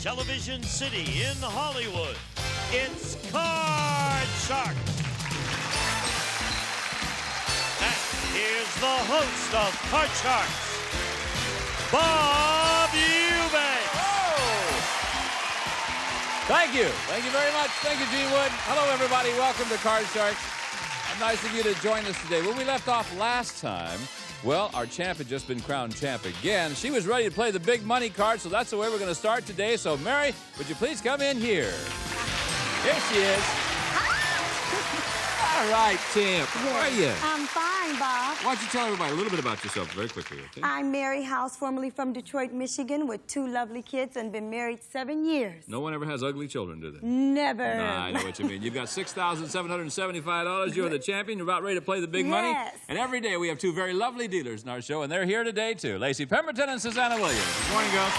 television city in Hollywood. It's Card Sharks. And here's the host of Card Sharks, Bob Eubanks. Oh! Thank you. Thank you very much. Thank you, Gene Wood. Hello, everybody. Welcome to Card Sharks. Nice of you to join us today. When we left off last time, well, our champ had just been crowned champ again. She was ready to play the big money card, so that's the way we're going to start today. So, Mary, would you please come in here? Here she is. All right, champ. How are you? I'm fine, Bob. Why don't you tell everybody a little bit about yourself very quickly, okay? I'm Mary House, formerly from Detroit, Michigan, with 2 lovely kids and been married 7 years. No one ever has ugly children, do they? Never. Nah, I know what you mean. You've got $6,775. You're the champion. You're about ready to play the big money. Yes. And every day we have 2 very lovely dealers in our show, and they're here today, too. Lacey Pemberton and Susanna Williams. Good morning, girls.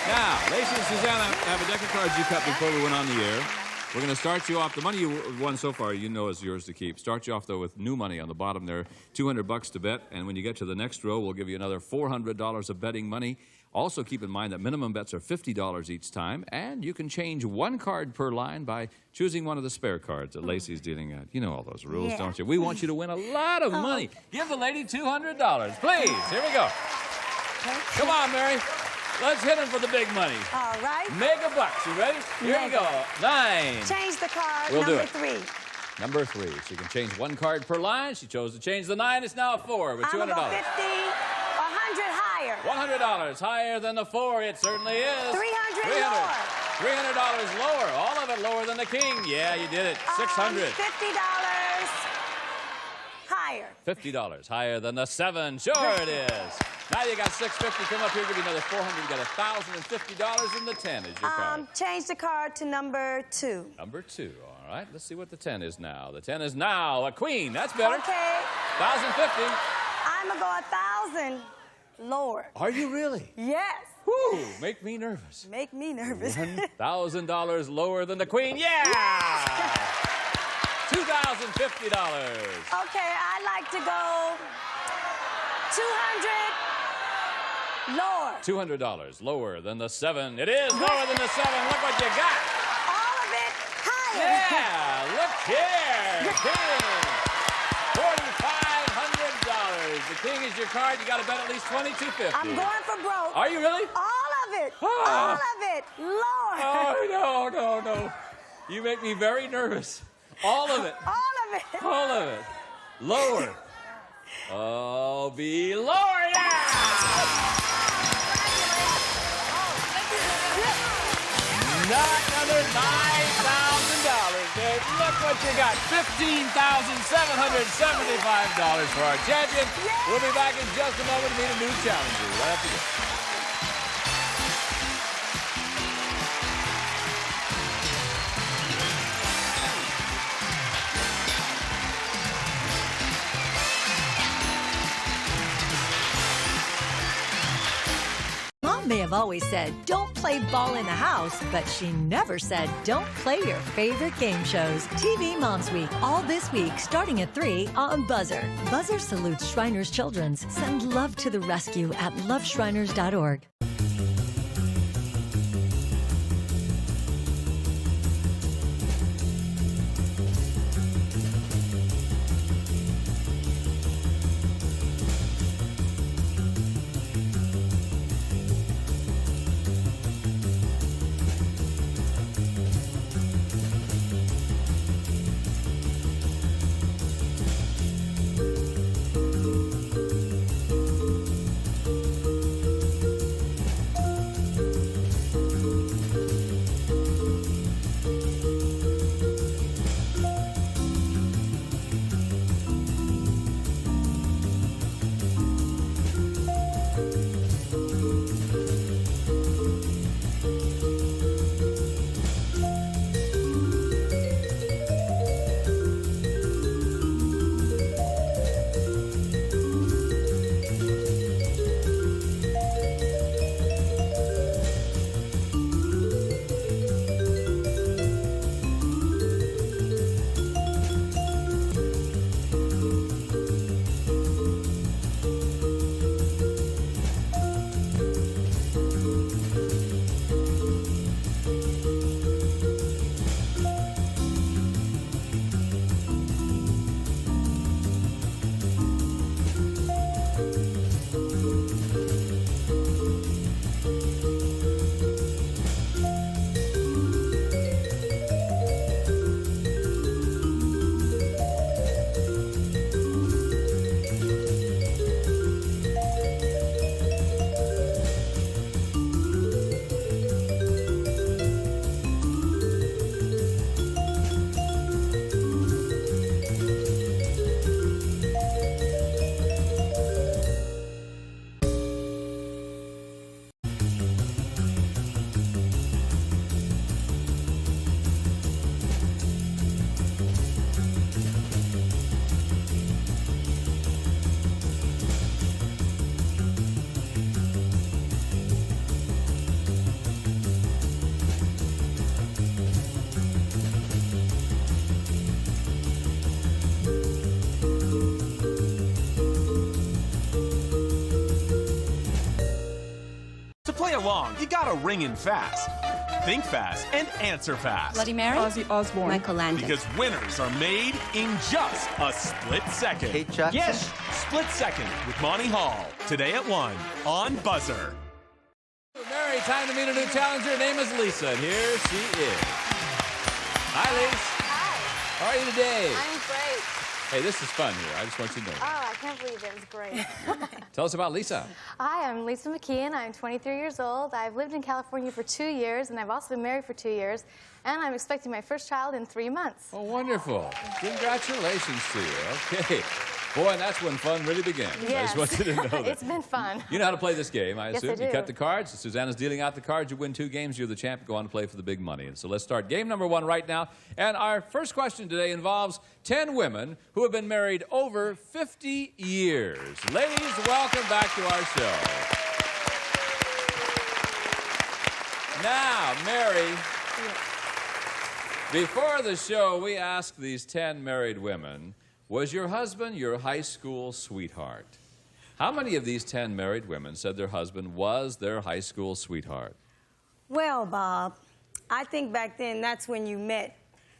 Now, Lacey and Susanna have a deck of cards you cut before we went on the air. We're going to start you off. The money you won so far, you know, is yours to keep. Start you off, though, with new money on the bottom there. $200 to bet. And when you get to the next row, we'll give you another $400 of betting money. Also, keep in mind that minimum bets are $50 each time. And you can change 1 card per line by choosing one of the spare cards that Lacey's dealing at. You know all those rules, don't you? We want you to win a lot of money. Give the lady $200, please. Here we go. Come on, Mary. Let's hit him for the big money. All right. Mega bucks. You ready? Here we go. 9. Change the card. We'll do number it. 3. Number 3. She can change 1 card per line. She chose to change the 9. It's now a 4 with $200. I'm gonna go 50, 100 higher. $100 higher than the 4. It certainly is. 300 lower. $300 lower. All of it lower than the king. Yeah, you did it. $600. $50 higher. $50 higher than the 7. Sure it is. Now you got $650. Come up here, give you another $400. You got $1,050, and the 10 is your card. Change the card to number 2. Number 2. All right, let's see what the 10 is now. The 10 is now a queen. That's better. Okay. $1,050. I'm gonna go 1,000 lower. Are you really? Yes. Whew, make me nervous. Make me nervous. $1,000 lower than the queen. Yeah! Yes. $2,050. Okay, I'd like to go 200 lower. $200 lower than the 7. It is lower than the 7. Look what you got. All of it higher. Yeah, look here. King. $4,500. The king is your card. You got to bet at least $2,250. I'm going for broke. Are you really? All of it. Ah. All of it. Lower. Oh, no. You make me very nervous. All of it. All of it. All of it. Lower. Oh, be lower, yeah! Not another $9,000, babe. Look what you got. $15,775 for our champion. We'll be back in just a moment to meet a new challenger right after this. Mom may have always said, don't play ball in the house, but she never said, don't play your favorite game shows. TV Moms Week, all this week, starting at 3 on BUZZR. BUZZR salutes Shriners Children's. Send love to the rescue at loveshriners.org. wrong, you gotta ring in fast. Think fast and answer fast. Bloody Mary? Ozzy Osbourne. Michael Landon. Because winners are made in just a split second. Kate Jackson? Yes, Split Second with Monty Hall. Today at 1 on BUZZR. Mary, time to meet a new challenger. Her name is Lisa, and here she is. Hi, Lisa. Hi. How are you today? I'm great. Hey, this is fun here. I just want you to know. Oh, I can't believe it. It was great. Tell us about Lisa. Hi, I'm Lisa McKeon. I'm 23 years old. I've lived in California for 2 years, and I've also been married for 2 years. And I'm expecting my first child in 3 months. Oh, wonderful. Congratulations to you. Okay. Boy, and that's when fun really begins. Yes. I just want you to know that. It's been fun. You know how to play this game, I assume. Yes, I do. You cut the cards. Susanna's dealing out the cards. You win 2 games. You're the champ. Go on to play for the big money. And so let's start game number 1 right now. And our first question today involves 10 women who have been married over 50 years. Ladies, welcome back to our show. Now, Mary, before the show, we asked these 10 married women, was your husband your high school sweetheart? How many of these 10 married women said their husband was their high school sweetheart? Well, Bob, I think back then that's when you met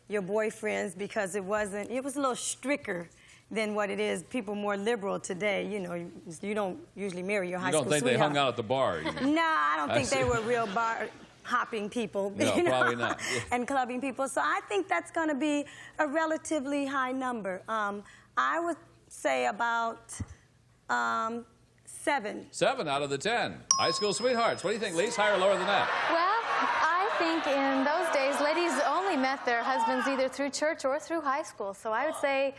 your boyfriends because it was a little stricter than what it is. People more liberal today. You know, you don't usually marry your high school sweetheart. You don't think they hung out at the bar? You mean? No, I don't think they were real bar hopping people. No, you know, probably not. Yeah. And clubbing people. So I think that's going to be a relatively high number. I would say about 7. 7 out of the 10. High school sweethearts. What do you think, Lise? Higher or lower than that? Well, I think in those days, ladies only met their husbands either through church or through high school. So I would say,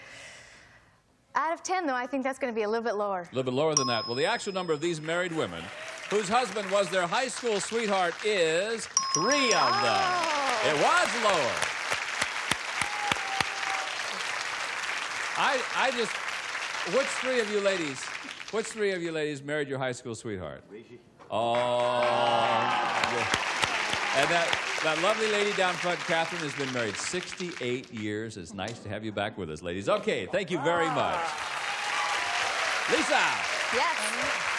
out of 10, though, I think that's going to be a little bit lower. A little bit lower than that. Well, the actual number of these married women whose husband was their high school sweetheart is 3 of them. It was lower. I just, which 3 of you ladies married your high school sweetheart? Oh. And that lovely lady down front, Catherine, has been married 68 years. It's nice to have you back with us, ladies. Okay, thank you very much. Lisa! Yes.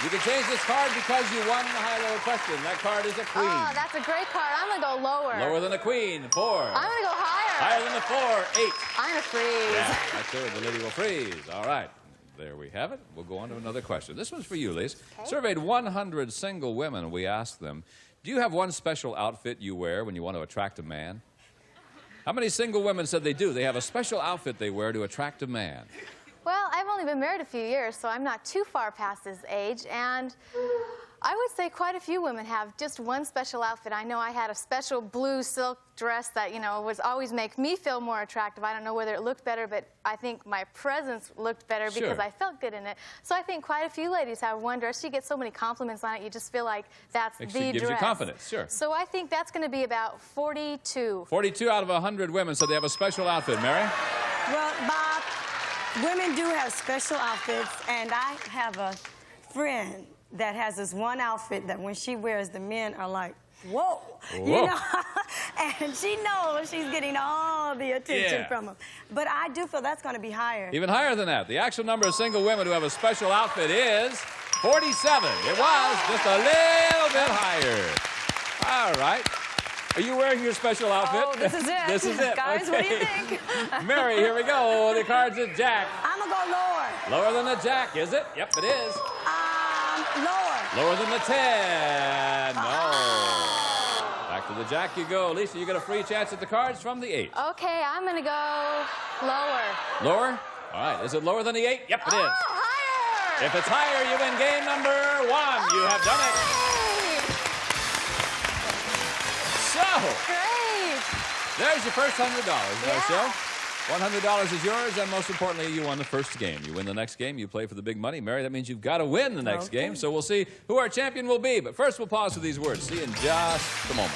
You can change this card because you won the high-low question. That card is a queen. Oh, that's a great card. I'm going to go lower. Lower than a queen, 4. I'm going to go higher. Higher than the 4, 8. I'm going to freeze. Yeah, that's it. The lady will freeze. All right. There we have it. We'll go on to another question. This one's for you, Lise. Okay. Surveyed 100 single women. We asked them, do you have one special outfit you wear when you want to attract a man? How many single women said they do? They have a special outfit they wear to attract a man. Well, I've only been married a few years, so I'm not too far past this age, and I would say quite a few women have just one special outfit. I know I had a special blue silk dress that, you know, was always make me feel more attractive. I don't know whether it looked better, but I think my presence looked better because I felt good in it. So I think quite a few ladies have one dress. You get so many compliments on it, you just feel like that's the dress. It gives you confidence, sure. So I think that's going to be about 42. 42 out of 100 women said they have a special outfit. Mary? Well, Bob, women do have special outfits, and I have a friend that has this one outfit that when she wears, the men are like, whoa. You know? And she knows she's getting all the attention from them. But I do feel that's going to be higher. Even higher than that. The actual number of single women who have a special outfit is 47. It was just a little bit higher. All right. Are you wearing your special outfit? Oh, this is it. This is it. Guys, okay. what do you think? Mary, here we go. The card's a jack. I'm going to go lower. Lower than the jack, is it? Yep, it is. Lower. Lower than the 10. No. Back to the jack you go. Lisa, you get a free chance at the cards from the 8. Okay, I'm going to go lower. Lower? All right. Is it lower than the 8? Yep, it is. Higher. If it's higher, you win game number 1. You have done it. So, Great. there's your first $100 in our Yeah. show. $100 is yours, and most importantly, you won the first game. You win the next game, you play for the big money. Mary, that means you've got to win the next game, so we'll see who our champion will be. But first, we'll pause for these words. See you in just a moment.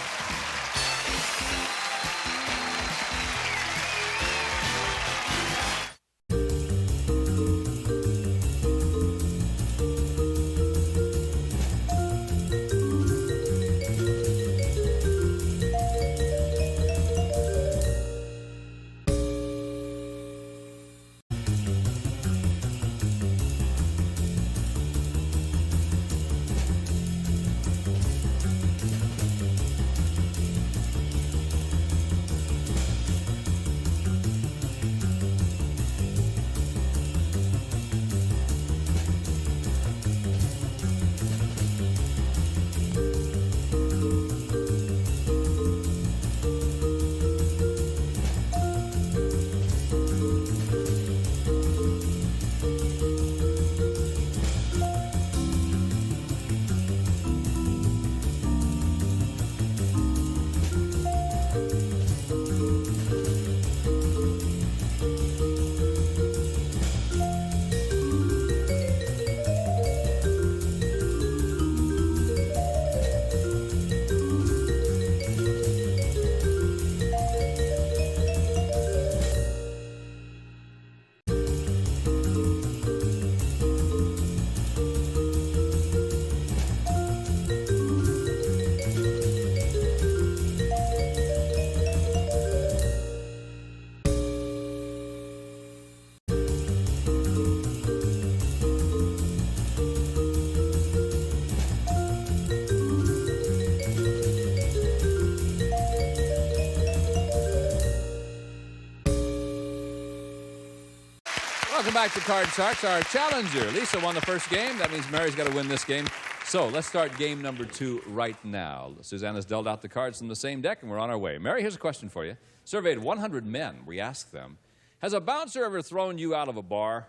back to Card Sharks. Our challenger, Lisa, won the first game. That means Mary's got to win this game. So let's start game number 2 right now. Susanna's dealt out the cards from the same deck, and we're on our way. Mary, here's a question for you. Surveyed 100 men. We asked them, has a bouncer ever thrown you out of a bar?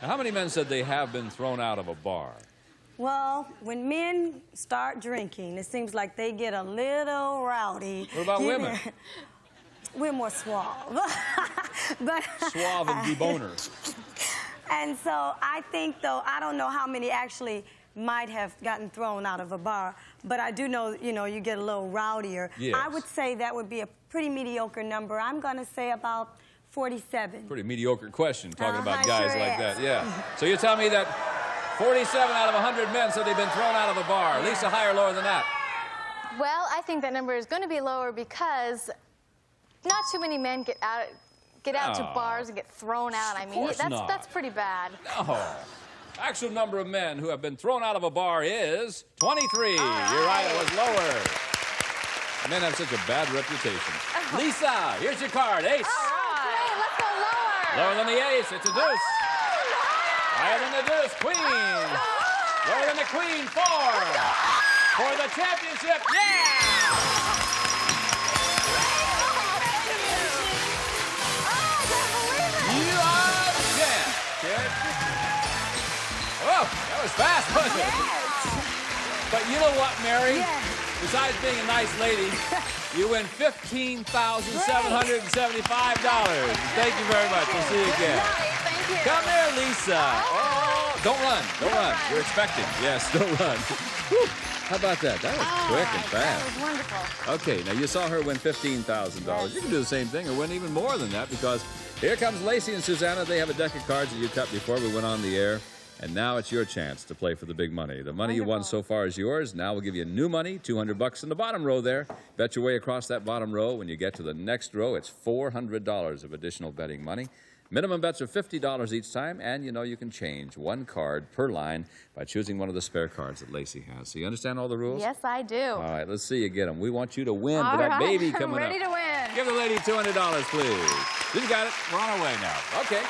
Now, how many men said they have been thrown out of a bar? Well, when men start drinking, it seems like they get a little rowdy. What about women? We're more suave. But, Suave and deboner. And so I think, though, I don't know how many actually might have gotten thrown out of a bar, but I do know, you get a little rowdier. Yes. I would say that would be a pretty mediocre number. I'm going to say about 47. Pretty mediocre question, talking about guys sure like is. that. Yeah. So you tell me that 47 out of 100 men said they've been thrown out of a bar. Lisa, higher or lower than that? Well, I think that number is going to be lower because not too many men get out to bars and get thrown out. I mean, that's pretty bad. No. Actual number of men who have been thrown out of a bar is 23. You're right, it was lower. Men have such a bad reputation. Lisa, here's your card, ace. Great, let's go lower. Lower than the ace, it's a deuce. Higher than the deuce, queen. Lower than the queen, 4. For the championship, yeah! You are the champ, kid. Oh, that was fast, wasn't it? But you know what, Mary? Yes. Besides being a nice lady, you win $15,775. Thank you very much. We'll see you again. Thank you. Come here, Lisa. Oh, don't run. Don't run. You're expecting. Yes, don't run. Whew. How about that? That was quick and fast. That was wonderful. Okay, now you saw her win $15,000. You can do the same thing or win even more than that because here comes Lacey and Susanna. They have a deck of cards that you cut before we went on the air. And now it's your chance to play for the big money. The money you won so far is yours. Now we'll give you new money, $200 in the bottom row there. Bet your way across that bottom row. When you get to the next row, it's $400 of additional betting money. Minimum bets are $50 each time, and you can change one card per line by choosing one of the spare cards that Lacey has. So you understand all the rules? Yes, I do. All right, let's see you get them. We want you to win All for that right, baby coming I'm ready up. to win. Give the lady $200, please. You got it. We're on our way now. Okay.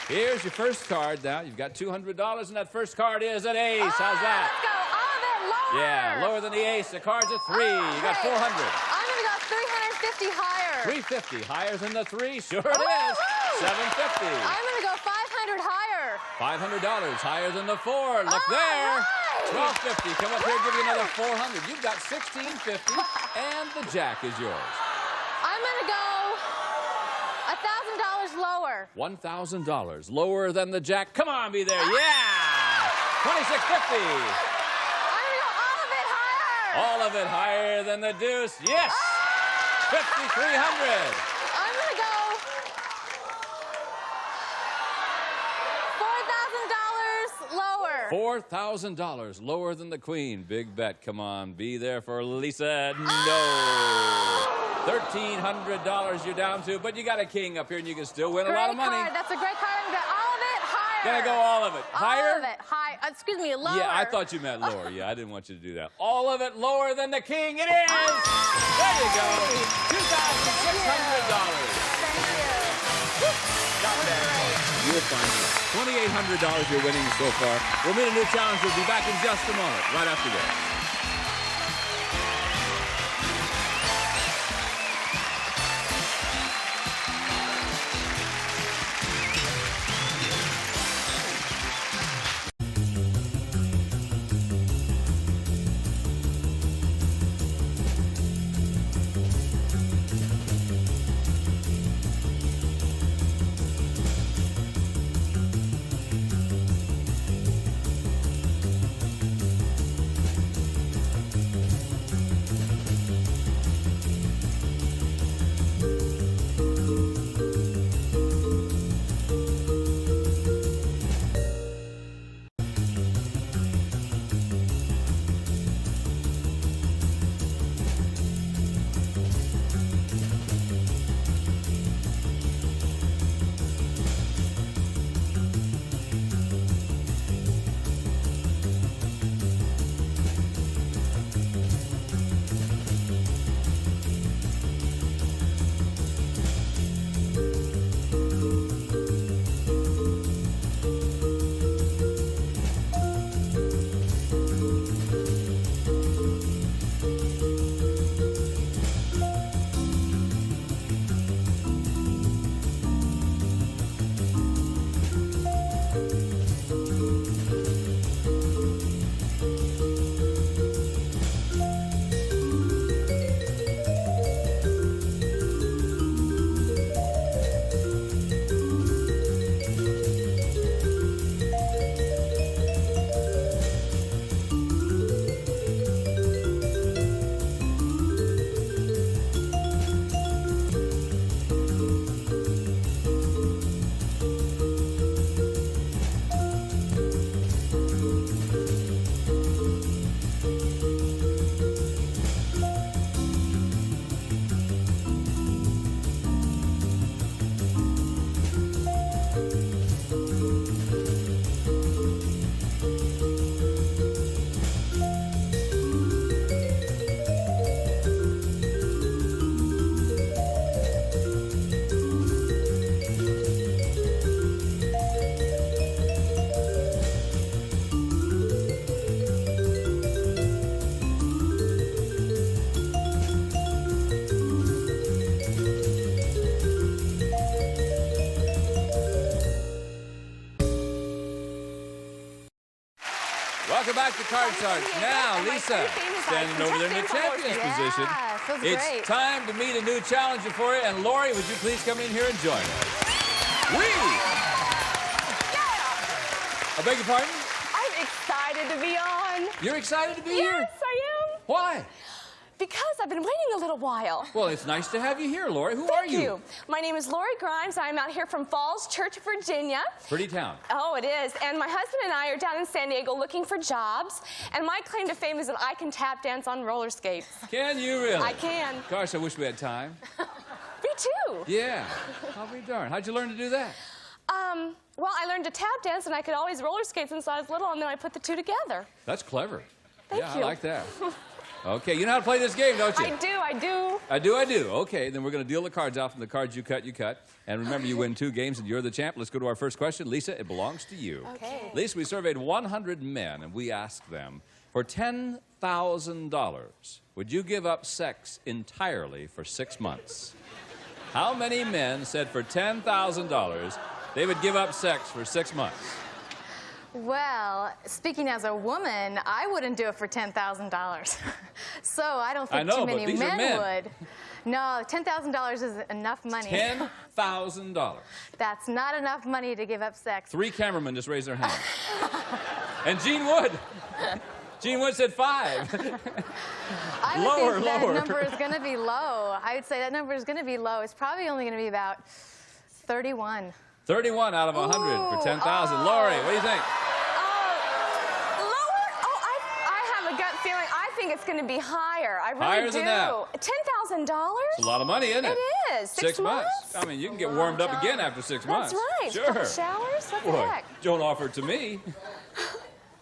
Here's your first card now. You've got $200, and that first card is an ace. How's that? Let's go all of it lower. Yeah, lower than the ace. The card's a 3. You got 400. I'm going to go 350 higher. 350. Higher than the 3? Sure it is. 750. I'm going to go 500 higher. $500. Higher than the 4. Look there. Right. 1250. Come up here and give you another 400. You've got 1650, and the jack is yours. I'm going to go $1,000 lower. $1,000 lower than the jack. Come on, be there. Yeah. 2650. I'm going to go all of it higher. All of it higher than the deuce. Yes. 5,300. I'm going to go $4,000 lower. $4,000 lower than the queen. Big bet. Come on, be there for Lisa. No. $1,300 you're down to, but you got a king up here and you can still win a lot of money. Great card. That's a great card. I'm going to go all of it higher. Gonna go all of it. Higher? All of it. High. Excuse me, lower. Yeah, I thought you meant lower. Yeah, I didn't want you to do that. All of it lower than the king. It is. There you go. $2,600. Thank you. Not bad. You're fine. $2,800 you're winning so far. We'll meet a new challenge. We'll be back in just a moment, right after this. Welcome back to Card Sharks. Now, Lisa, standing over there in the champion's position. Feels It's great. time to meet a new challenger for you. And Lori, would you please come in here and join us? I beg your pardon? I'm excited to be on. You're excited to be here? Yes, I am. Why? Because I've been waiting a little while. Well, it's nice to have you here, Lori. Who are Thank you. My name is Lori Grimes. I'm out here from Falls Church, Virginia. Pretty town. Oh, it is. And my husband and I are down in San Diego looking for jobs. And my claim to fame is that I can tap dance on roller skates. Can you really? I can. Gosh, I wish we had time. Me too. Yeah. I'll be darned. How'd you learn to do that? Well, I learned to tap dance, and I could always roller skate since I was little, and then I put the two together. That's clever. Thank yeah, you. I like that. Okay, you know how to play this game, don't you? I do. I do. Okay, then we're going to deal the cards out from the cards you cut, And remember, you win 2 games, and you're the champ. Let's go to our first question. Lisa, it belongs to you. Okay. Lisa, we surveyed 100 men, and we asked them, for $10,000, would you give up sex entirely for 6 months? How many men said for $10,000 they would give up sex for 6 months? Well, speaking as a woman, I wouldn't do it for $10,000. So I don't think too many men would. No, $10,000 is enough money. $10,000. That's not enough money to give up sex. 3 cameramen just raised their hand. And Gene Wood. Gene Wood said 5. I would think that number is going to be low. I would say that number is going to be low. It's probably only going to be about 31. 31 out of 100 for 10,000. Lori, what do you think? Lower? Oh, I have a gut feeling. I think it's going to be higher. I really Higher do. than that. $10,000? It's a lot of money, isn't it? It is. 6 months. I mean, you can get warmed up again after 6 months. That's right. Sure. Couple showers? What the Boy, heck? don't offer it to me. 'Cause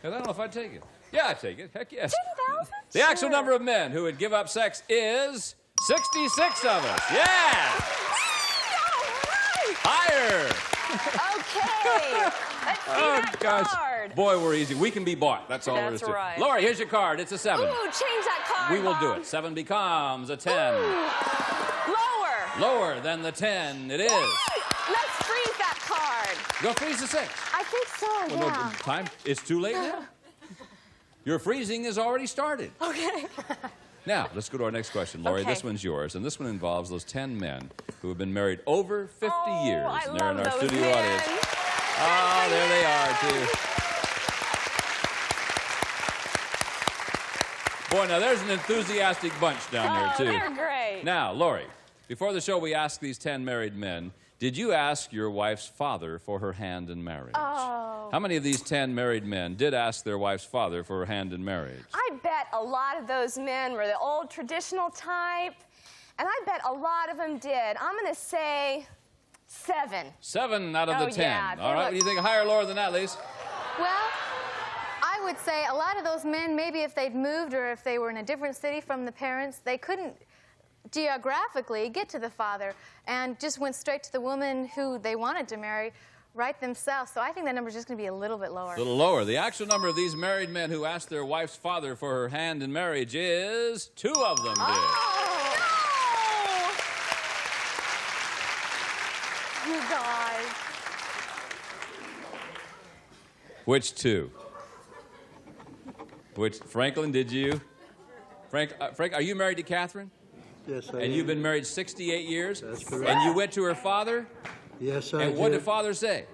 I don't know if I'd take it. Yeah, I'd take it. Heck yes. 10,000? The actual number of men who would give up sex is 66 of us. Yeah! Higher! Okay. Let's see that card. Boy, we're easy. We can be bought. That's all there is to it. right. Lori, here's your card. It's a 7. Ooh, change that card, We will do Mom. it. 7 becomes a 10. Lower. Lower than the 10 it is. Let's freeze that card. Go freeze the 6. I think so, Well, yeah. no, time. It's too late now. Your freezing has already started. Okay. Now, let's go to our next question. Lori, Okay. this one's yours, and this one involves those 10 men who have been married over 50 years. I And they're in love our those studio men. audience. Oh, there they are, too. Boy, now there's an enthusiastic bunch down there, too. They're great. Now, Lori, before the show, we asked these 10 married men, did you ask your wife's father for her hand in marriage? Oh. How many of these 10 married men did ask their wife's father for her hand in marriage? I bet a lot of those men were the old traditional type, and I bet a lot of them did. I'm going to say 7. 7 out of the 10. Yeah, All right, what do you think? Higher or lower than that, Lise? Well, I would say a lot of those men, maybe if they'd moved or if they were in a different city from the parents, they couldn't geographically get to the father and just went straight to the woman who they wanted to marry right themselves. So I think that number is just going to be a little bit lower. A little lower. The actual number of these married men who asked their wife's father for her hand in marriage is 2 of them did. Oh, no. You guys. Which 2? Which, Franklin, did you? Frank, are you married to Catherine? Yes, I And am. you've been married 68 years? That's correct. And you went to her father? Yes, I And what did did. father say?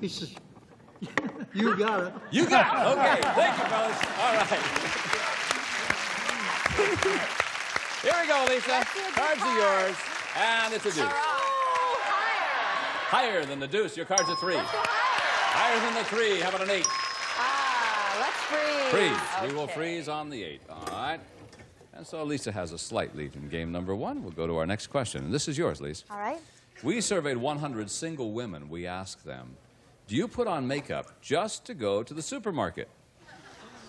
He says, you got it. You got it. Okay, thank you, fellas. All right. Here we go, Lisa. Cards are yours. And it's a deuce. Oh, higher. Higher than the deuce. Your cards are 3. Let's go higher. Higher than the 3. How about an 8? Let's freeze. Freeze. We will Okay. freeze on the 8. All right. And so Lisa has a slight lead in game number 1. We'll go to our next question. And this is yours, Lisa. All right. We surveyed 100 single women. We asked them, do you put on makeup just to go to the supermarket?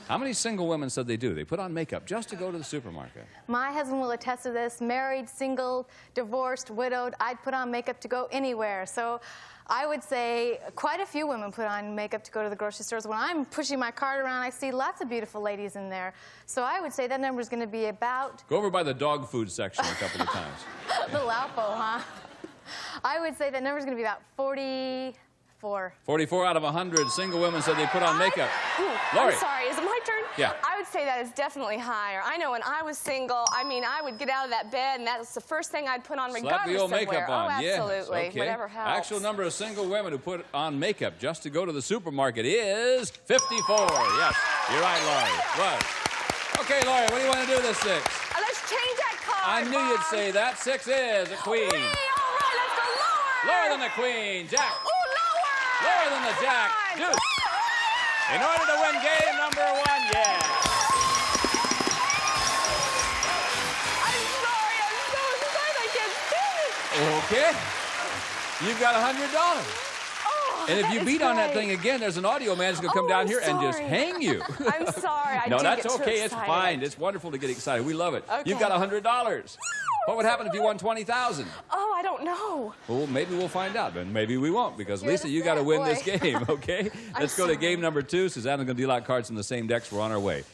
How many single women said they do? They put on makeup just to go to the supermarket. My husband will attest to this. Married, single, divorced, widowed, I'd put on makeup to go anywhere. So I would say quite a few women put on makeup to go to the grocery stores. When I'm pushing my cart around, I see lots of beautiful ladies in there. So I would say that number is going to be about... Go over by the dog food section a couple of times. Little Alpo, huh? I would say that number is going to be about 45. 44. 44 out of 100 single women said they put on makeup. Lori. I'm sorry, is it my turn? Yeah. I would say that is definitely higher. I know when I was single, I mean, I would get out of that bed, and that was the first thing I'd put on regardless Slap the old of makeup where. on. Oh, Yes. absolutely. Okay. Whatever helps. Actual number of single women who put on makeup just to go to the supermarket is 54. Yes, you're right, Lori. Was. Okay, Lori, what do you want to do this 6? Let's change that card, I knew you'd Bob. say that. 6 is a queen. Whee! All right, let's go lower. Lower than the queen. Jack. Ooh, lower. Lower than the jack. Come on. Deuce. In order to win game number 1, yeah. I'm sorry, I'm so excited I can't stand it. Okay. You've got $100. Oh, And if you is beat on that great. thing again, there's an audio man who's going to come down I'm here and just sorry. hang you. I'm sorry, I No, do that's get too okay. It's excited. fine. It's wonderful to get excited. We love it. Okay. You've got $100. What would happen if you won 20,000? Oh, I don't know. Well, maybe we'll find out, but maybe we won't because You're Lisa, the you got to sad win boy. this game, okay? Let's go to sorry. game number 2. Susanna's going to deal out cards from the same decks. We're on our way.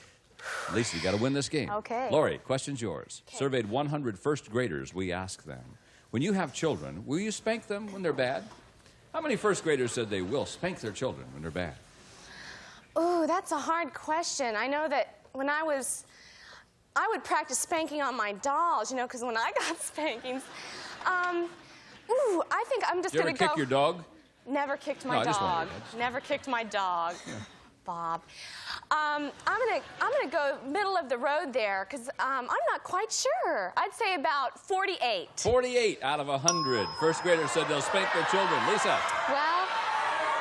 Lisa, you got to win this game. Okay. Lori, question's yours. Surveyed 100 first graders. We asked them, when you have children, will you spank them when they're bad? How many first graders said they will spank their children when they're bad? Ooh, that's a hard question. I know that when I would practice spanking on my dolls, you know, because when I got spankings, I think I'm just Did you going ever to go. kick your dog? Never kicked No, my I just dog. wondered. Never kicked my dog. Bob. I'm gonna go middle of the road there because I'm not quite sure. I'd say about 48. 48 out of 100. First graders said they'll spank their children. Lisa. Well,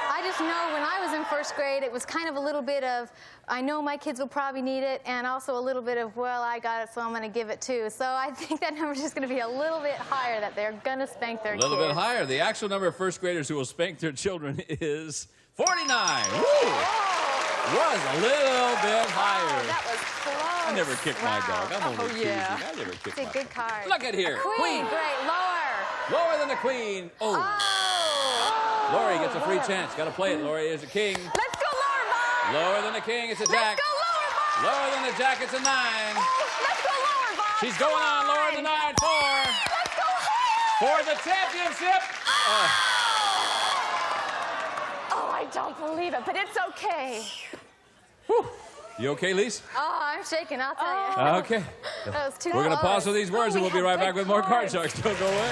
I just know when I was in first grade, it was kind of a little bit of, I know my kids will probably need it, and also a little bit of, well, I got it, so I'm going to give it too. So I think that number's just going to be a little bit higher, that they're going to spank their A kids. little bit higher. The actual number of first graders who will spank their children is 49. Woo! Was a little bit higher. Oh, that was close. I never kicked my Wow. dog. I'm only teasing. yeah. I never kicked It's a my good dog. card. Look at here. Queen, great, lower. Lower than the queen. Oh. Lori gets a free chance. Got to play it. Lori is a king. Let's go lower, Bob. Lower than the king. It's a jack. Let's go lower, Bob. Lower than the jack. It's a 9. Let's go lower, Bob. She's going on. Lower than 9. 4. Let's go higher. For the championship. Oh, I don't believe it, but it's okay. Whew. You okay, Lise? Oh, I'm shaking, I'll tell you. Okay. That was too We're going to close. pause with these words, Oh, and we we'll be have right back good with more Card cards. Sharks. Don't go away.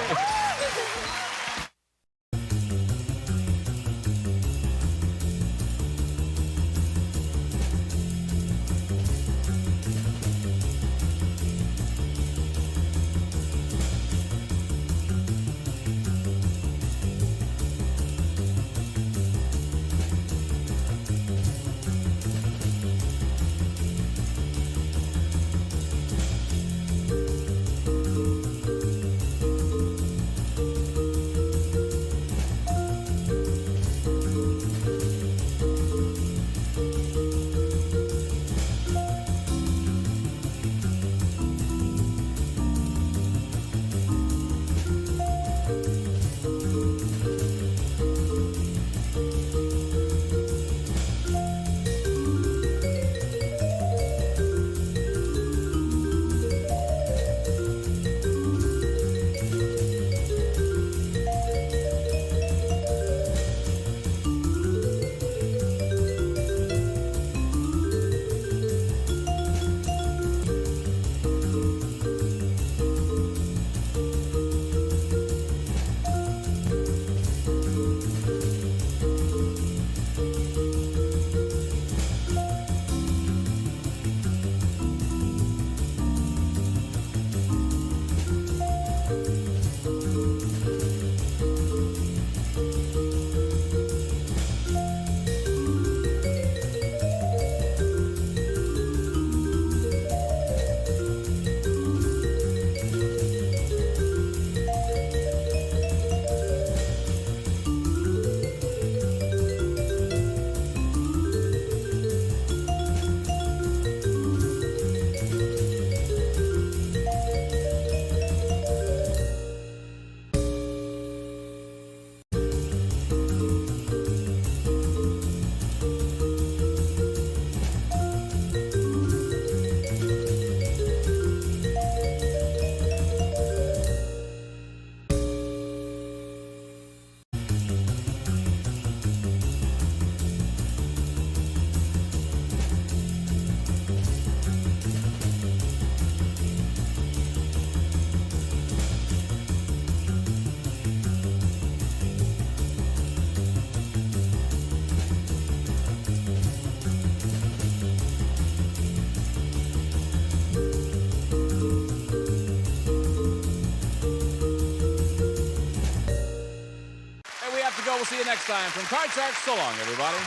We'll see you next time from Card Sharks. So long, everybody.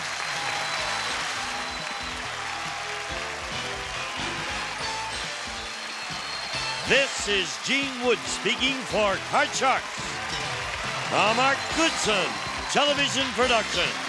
This is Gene Wood speaking for Card Sharks. A Mark Goodson television production.